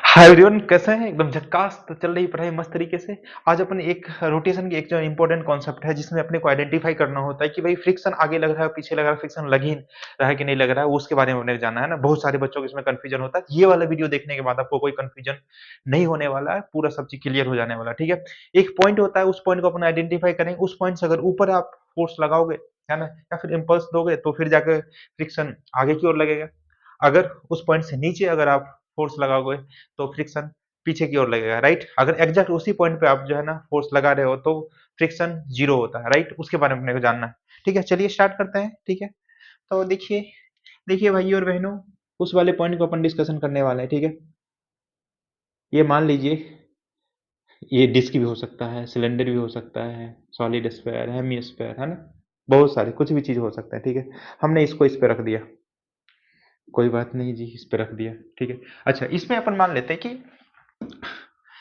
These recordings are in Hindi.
हाय एवरीवन, कैसे हैं? एकदम झक्कास तो चल रही पढ़ाई मस्त तरीके से। आज अपन एक रोटेशन की एक जो इंपॉर्टेंट कॉन्सेप्ट है जिसमें अपने को आइडेंटिफाई करना होता है कि भाई फ्रिक्शन आगे लग रहा है पीछे लग रहा है, फ्रिक्शन लग ही रहा है कि नहीं लग रहा है, उसके बारे में अपने को जानना है ना। बहुत सारे बच्चों को इसमें कंफ्यूजन होता है। ये वाला वीडियो देखने के बाद आपको कोई कंफ्यूजन नहीं होने वाला है, पूरा सब चीज क्लियर हो जाने वाला है। ठीक है, एक पॉइंट होता है, उस पॉइंट को अपन आइडेंटिफाई करें। उस पॉइंट से अगर ऊपर आप फोर्स लगाओगे, है ना, या फिर इम्पल्स दोगे तो फिर जाकर फ्रिक्शन आगे की ओर लगेगा। अगर उस पॉइंट से नीचे अगर आप फोर्स लगाओगे तो फ्रिक्शन पीछे की ओर लगेगा, राइट। अगर एग्जैक्ट उसी पॉइंट पे आप जो है ना फोर्स लगा रहे हो तो फ्रिक्शन जीरो होता है, राइट। उसके बारे में अपने को जानना है। ठीक है, चलिए स्टार्ट करते हैं। ठीक है, तो देखिए देखिए भाइयों और बहनों, उस वाले पॉइंट को अपन डिस्कशन करने वाले हैं। ठीक है, ये मान लीजिए ये डिस्क भी हो सकता है, सिलेंडर भी हो सकता है, सॉलिड स्फीयर, हेमी स्फीयर, है ना, बहुत सारे कुछ भी चीज हो सकता है। ठीक है, हमने इसको इस पे रख दिया, कोई बात नहीं जी, इस पे रख दिया। ठीक है, अच्छा, इसमें अपन मान लेते हैं कि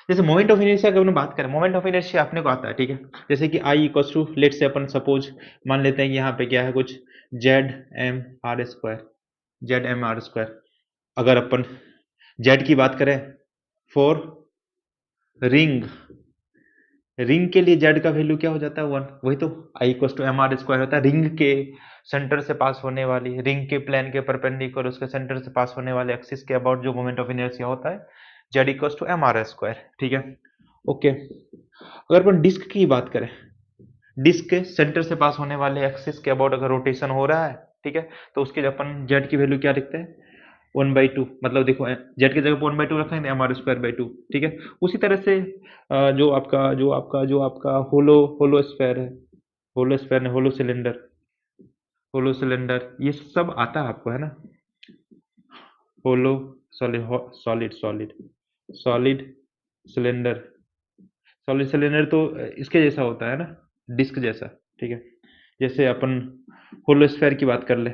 जैसे मोमेंट ऑफ इनर्शिया की अपन बात करें, मोमेंट ऑफ इनर्शिया अपने को आता है। ठीक है, जैसे कि आई इक्वल टू, लेट से अपन सपोज मान लेते हैं कि यहाँ पे क्या है, कुछ Z M R square, Z M R square. अगर अपन जेड की बात करें फॉर रिंग, रिंग के लिए जेड का वैल्यू क्या हो जाता है, 1। वही तो I equal to M R square होता है। रिंग के सेंटर से पास होने वाली, रिंग के प्लेन के परपेंडिकुलर उसके सेंटर से पास होने वाले एक्सिस के अबाउट जो मोमेंट ऑफ इनर्शिया होता है, Z equal to M R square. ठीक है, ओके। अगर अपन डिस्क की बात करें, डिस्क के सेंटर से पास होने वाले एक्सिस के अबाउट अगर रोटेशन हो रहा है, ठीक है, तो उसके लिए अपन जेड की वैल्यू क्या लिखते हैं, 1/2। मतलब देखो, जेड की जगह 1/2 रखेंगे, एम आर स्क्वायर बाई 2। ठीक है, उसी तरह से जो आपका होलो स्फेयर है, होलो स्फेयर ने होलो सिलेंडर, होलो सिलेंडर, ये सब आता है आपको, है ना। Hollow solid, solid solid solid cylinder, solid cylinder तो इसके जैसा होता है ना, डिस्क जैसा। ठीक है, जैसे अपन होलो स्फेयर की बात कर ले,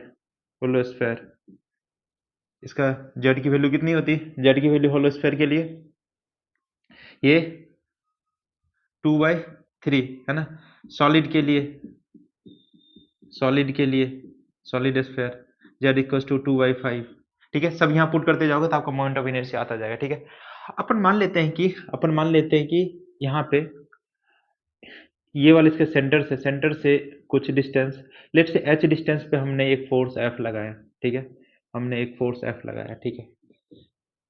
होलो स्फेयर, इसका जेड की वैल्यू कितनी होती है, जेड की वैल्यू होलो स्फेयर के लिए ये 2/3, है ना। सॉलिड के लिए, सॉलिड के लिए, solid sphere, Z equal to 2/5। ठीक है, सब यहाँ पुट करते जाओगे तो आपका मोमेंट ऑफ इनर्शिया आता जाएगा। ठीक है, अपन मान लेते हैं कि यहाँ पे ये वाले इसके सेंटर से कुछ डिस्टेंस, लेट से एच डिस्टेंस पे हमने एक फोर्स एफ लगाया। ठीक है, हमने एक फोर्स एफ लगाया। ठीक है,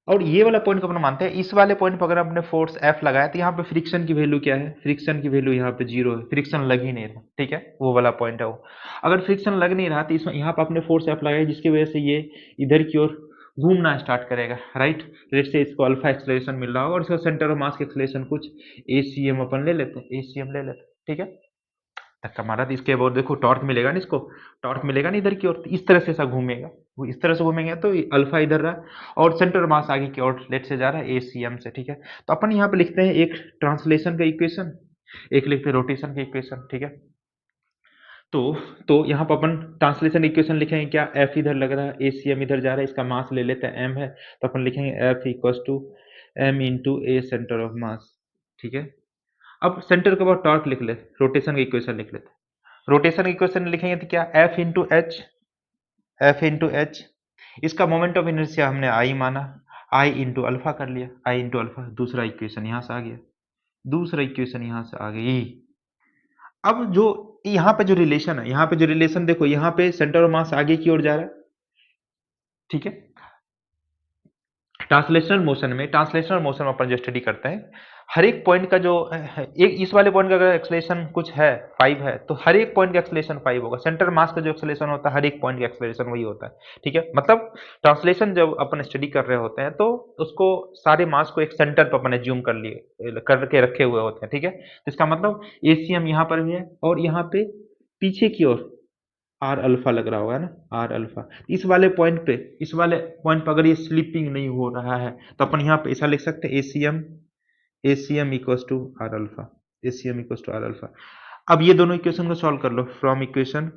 और ये वाला पॉइंट को अपन मानते हैं, इस वाले पॉइंट पर अगर हमने फोर्स एफ लगाया तो यहाँ पे फ्रिक्शन की वैल्यू क्या है, फ्रिक्शन की वैल्यू यहाँ पे जीरो है, फ्रिक्शन लग ही नहीं रहा। ठीक है, वो वाला पॉइंट है वो। अगर फ्रिक्शन लग नहीं रहा तो इसमें यहाँ पे आपने फोर्स एफ लगाया जिसकी वजह से ये इधर की ओर घूमना स्टार्ट करेगा, राइट। लेट से इसको अल्फा एक्सलेशन मिल रहा होगा और इसका सेंटर ऑफ मास की एक्सलेशन कुछ एसीएम अपन ले लेते हैं, एसीएम ले लेते हैं। ठीक है, धक्का मारा तो इसके बाद देखो टॉर्क मिलेगा ना, इसको टॉर्क मिलेगा ना इधर की ओर, इस तरह से ऐसा घूमेगा, वो इस तरह से घूमेंगे तो अल्फा इधर रहा और सेंटर मास आगे की ओर लेट से जा रहा है एसीएम से। ठीक है, तो अपन यहाँ पे लिखते हैं एक ट्रांसलेशन का इक्वेशन, एक लिखते हैं रोटेशन का इक्वेशन। ठीक है, तो तो यहाँ पर अपन ट्रांसलेशन इक्वेशन लिखेंगे क्या, एफ इधर लग रहा है, एसीएम इधर जा रहा है, इसका मास ले लेते हैं एम है, तो अपन लिखेंगे F equal to M into A centre of mass. ठीक है, अब सेंटर के बाद टॉर्क लिख ले, रोटेशन का इक्वेशन लिख लेते हैं। रोटेशन इक्वेशन लिखेंगे तो क्या, F into H, F into H, इसका मोमेंट ऑफ इनर्शिया हमने आई माना, आई इंटू अल्फा कर लिया, आई इंटू अल्फा, दूसरा इक्वेशन यहाँ से आ गया, दूसरा इक्वेशन यहाँ से आ गई। अब जो यहाँ पे जो रिलेशन है, यहाँ पे जो रिलेशन देखो, यहाँ पे सेंटर ऑफ मास आगे की ओर जा रहा है। ठीक है, ट्रांसलेशनल मोशन में अपन जो स्टडी करते हैं, हर एक पॉइंट का जो एक इस वाले पॉइंट का अगर एक्सलेशन कुछ है 5 है तो हर एक पॉइंट का एक्सलेशन 5 होगा। सेंटर मास का जो एक्सलेशन होता है हर एक पॉइंट का एक्सलेशन वही होता है। ठीक है, मतलब ट्रांसलेशन जब अपन स्टडी कर रहे होते हैं तो उसको सारे मास को एक सेंटर पर अपन एज्यूम कर लिए करके रखे हुए होते हैं। ठीक है, तो इसका मतलब एसीएम यहाँ पर भी है और यहाँ पे पीछे की ओर आर अल्फा लग रहा होगा ना, आर अल्फा। इस वाले पॉइंट पे अगर ये स्लिपिंग नहीं हो रहा है तो अपन यहाँ पे ऐसा लिख सकते हैं, ACM, ACM equals to R alpha, ACM equals to R alpha. अब ये दोनों इक्वेशन को सॉल्व कर लो, from equation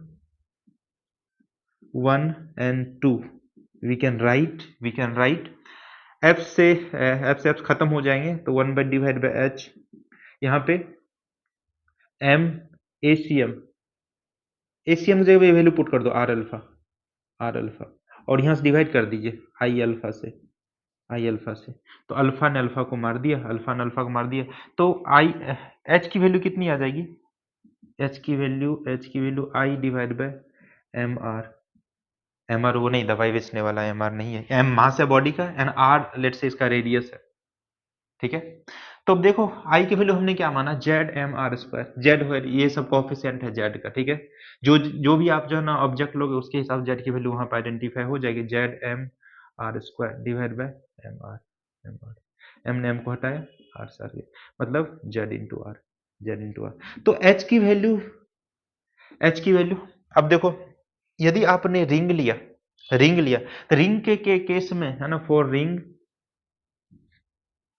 1 and 2 we can write F से एफ खत्म हो जाएंगे तो 1/डिवाइड बाई एच, यहाँ पे एम, एसीएम, एसीएम की जगह वैल्यू पुट कर दो आर अल्फा, आर अल्फा, और यहाँ से डिवाइड कर दीजिए आई अल्फा से, आई अल्फा से, तो अल्फा ने अल्फा को मार दिया, अल्फा ने अल्फा को मार दिया, तो आई एच की वैल्यू कितनी आ जाएगी? एच की value I divide by M R. M R वो नहीं, दवाई बेचने वाला एम आर नहीं है, एम मास है बॉडी का एंड आर लेट से इसका रेडियस है, ठीक है। तो अब देखो आई की वैल्यू हमने क्या माना, Z M R square, Z ये सब कोफिशिएंट है जेड का, ठीक है। जो जो भी आप जो है ना ऑब्जेक्ट लोगे उसके हिसाब से जेड की वैल्यू वहां पर आइडेंटिफाई हो जाएगी, Z M R square divide by M R. M R, M ने एम को हटाया, आर से आ गया, मतलब Z into R, Z into R. तो एच की वैल्यू अब देखो, यदि आपने रिंग लिया, रिंग लिया, तो रिंग के केस में है ना, फॉर रिंग,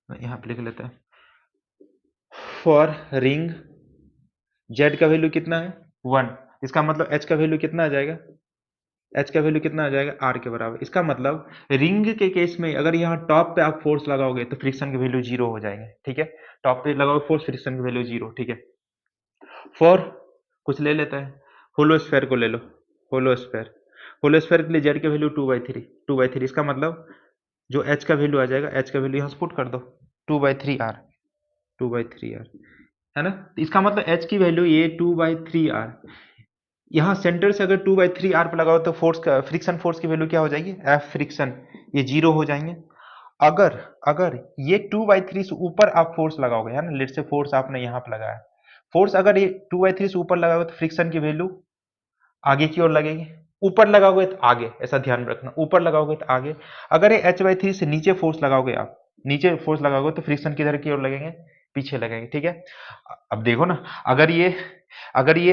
यहाँ पे लिख लेते हैं, फॉर रिंग जेड का वैल्यू कितना है 1, इसका मतलब एच का वैल्यू कितना आ जाएगा, एच का वैल्यू कितना आ जाएगा आर के बराबर। इसका मतलब रिंग के केस में अगर यहाँ टॉप पे आप फोर्स लगाओगे तो फ्रिक्शन की वैल्यू जीरो हो जाएंगे, ठीक है। टॉप पे लगाओगे फोर्स, फ्रिक्शन की वैल्यू जीरो, ठीक है। फॉर कुछ ले लेता है, होलो स्फेयर को ले लो, होलो स्फेयर, होलो स्फेयर के लिए जेड का वैल्यू 2/3, 2/3, इसका मतलब जो एच का वैल्यू आ जाएगा, एच का वैल्यू यहाँ से पुट कर दो, 2/3 आर, 2/3 आर, है ना। तो इसका मतलब एच की वैल्यू ये 2/3 आर, यहाँ सेंटर से अगर 2/3 आर पर लगाओ तो फोर्स का, फ्रिक्शन फोर्स की वैल्यू क्या हो जाएगी, एफ फ्रिक्शन, ये जीरो हो जाएंगे। अगर अगर ये 2/3 से ऊपर आप फोर्स लगाओगे, है ना, लेट से फोर्स आपने यहाँ पे लगाया, फोर्स अगर ये 2/3 से ऊपर लगाओगे तो फ्रिक्शन की वैल्यू आगे की ओर लगेगी, ऊपर लगाओगे तो आगे, ऐसा ध्यान रखना, ऊपर लगाओगे तो आगे। अगर ये h/3 से नीचे फोर्स लगाओगे, आप नीचे फोर्स लगाओगे तो फ्रिक्शन किधर की ओर लगेंगे, पीछे लगेंगे, ठीक है। अब देखो ना, अगर ये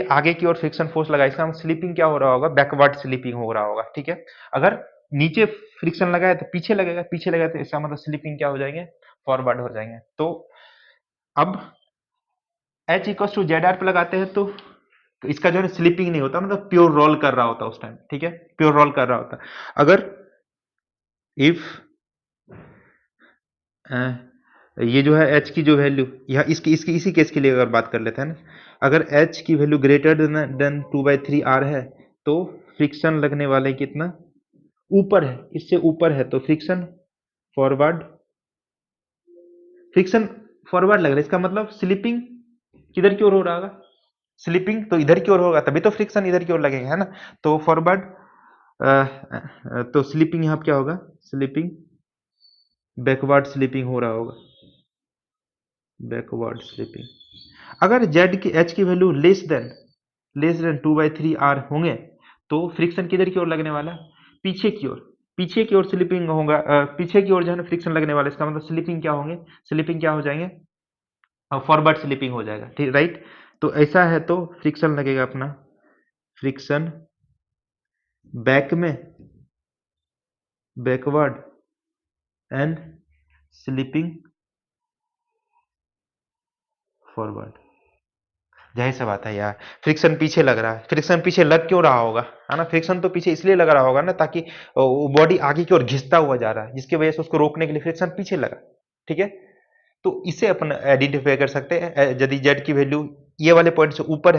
आगे की ओर फ्रिक्शन फोर्स लगा, इसका मतलब स्लिपिंग क्या हो रहा होगा, बैकवर्ड स्लिपिंग हो रहा होगा, ठीक है। अगर नीचे फ्रिक्शन लगाए तो पीछे लगेगा, पीछे लगेगा तो इसका मतलब स्लिपिंग क्या हो जाएंगे, फॉरवर्ड हो जाएंगे। तो अब H equal to Z R पे लगाते हैं तो इसका जो है स्लिपिंग नहीं होता, मतलब प्योर रोल कर रहा होता उस टाइम, ठीक है, प्योर रोल कर रहा होता। अगर इफ ये जो है एच की जो वैल्यू, यहाँ इसकी इसकी इसी केस के लिए अगर बात कर लेते हैं ना, अगर एच की वैल्यू ग्रेटर देन 2/3 आर है तो फ्रिक्शन लगने वाले कितना ऊपर है, इससे ऊपर है तो फॉरवर्ड फ्रिक्शन फॉरवर्ड लग रहा है, इसका मतलब स्लिपिंग किधर की ओर हो रहा होगा, स्लिपिंग तो इधर की ओर होगा, तभी तो फ्रिक्शन इधर की ओर लगेगा, है ना। तो फॉरवर्ड तो स्लिपिंग यहाँ पे क्या होगा, स्लिपिंग बैकवर्ड स्लिपिंग हो रहा होगा, बैकवर्ड स्लिपिंग। अगर जेड की एच की वैल्यू लेस देन 2/3 आर होंगे तो फ्रिक्शन किधर की ओर लगने वाला, पीछे की ओर, पीछे की ओर स्लिपिंग होगा, पीछे की ओर जो है ना फ्रिक्शन लगने वाला, इसका मतलब स्लिपिंग क्या होंगे, स्लिपिंग क्या हो जाएंगे, फॉरवर्ड स्लिपिंग हो जाएगा, ठीक, राइट। तो ऐसा है तो फ्रिक्शन लगेगा अपना, फ्रिक्शन बैक में, बैकवर्ड एंड स्लिपिंग फॉरवर्ड। जाहिर सी बात है यार, फ्रिक्शन पीछे लग रहा है, फ्रिक्शन पीछे लग क्यों रहा होगा, है ना, फ्रिक्शन तो पीछे इसलिए लग रहा होगा ना ताकि वो बॉडी आगे की ओर घिसता हुआ जा रहा है, जिसकी वजह से उसको रोकने के लिए फ्रिक्शन पीछे लगा, ठीक है। तो इसे अपन आइडेंटिफाई कर सकते हैं, यदि जेड की वैल्यू ये वाले पॉइंट से ऊपर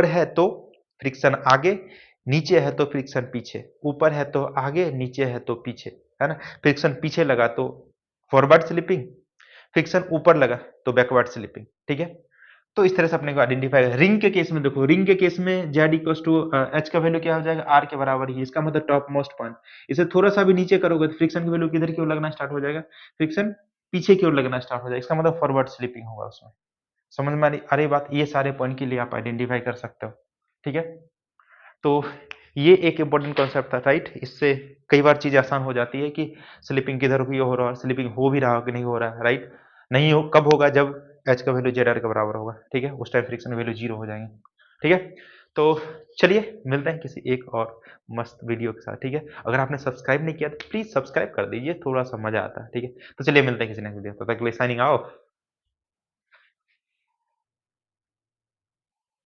है तो फ्रिक्शन आगे, नीचे है तो फ्रिक्शन पीछे, ऊपर है तो आगे, नीचे है तो पीछे, है ना। फ्रिक्शन पीछे लगा तो फॉरवर्ड स्लिपिंग, फ्रिक्शन ऊपर लगा तो बैकवर्ड स्लिपिंग, ठीक है। तो इस तरह से अपने को आइडेंटिफाई, रिंग के केस में देखो, रिंग के केस में जेड इक्वल टू एच का वैल्यू क्या हो जाएगा, आर के बराबर ही, इसका मतलब टॉप मोस्ट पॉइंट। इसे थोड़ा सा भी नीचे करोगे तो फ्रिक्शन की वैल्यू किधर की ओर लगना स्टार्ट हो जाएगा, फ्रिक्शन पीछे की ओर लगना स्टार्ट हो जाएगा, इसका मतलब फॉरवर्ड स्लिपिंग होगा उसमें। समझ में आ रही बात, ये सारे पॉइंट के लिए आप आइडेंटिफाई कर सकते हो, ठीक है। तो ये एक इंपॉर्टेंट कॉन्सेप्ट था, राइट। इससे कई बार चीज आसान हो जाती है कि स्लिपिंग किधर हुई हो रहा है, स्लिपिंग हो भी रहा हो कि नहीं हो रहा है, राइट। नहीं हो कब होगा, जब एच का वैल्यू जेड आर के बराबर होगा, ठीक है, उस टाइम फ्रिक्शन वैल्यू जीरो हो जाएंगे, ठीक है। तो चलिए मिलते हैं किसी एक और मस्त वीडियो के साथ, ठीक है। अगर आपने सब्सक्राइब नहीं किया तो प्लीज सब्सक्राइब कर दीजिए, थोड़ा सा मजा आता है, ठीक है। तो चलिए मिलते हैं किसी नेक्स्ट वीडियो, तब तक के लिए साइनिंग ऑफ।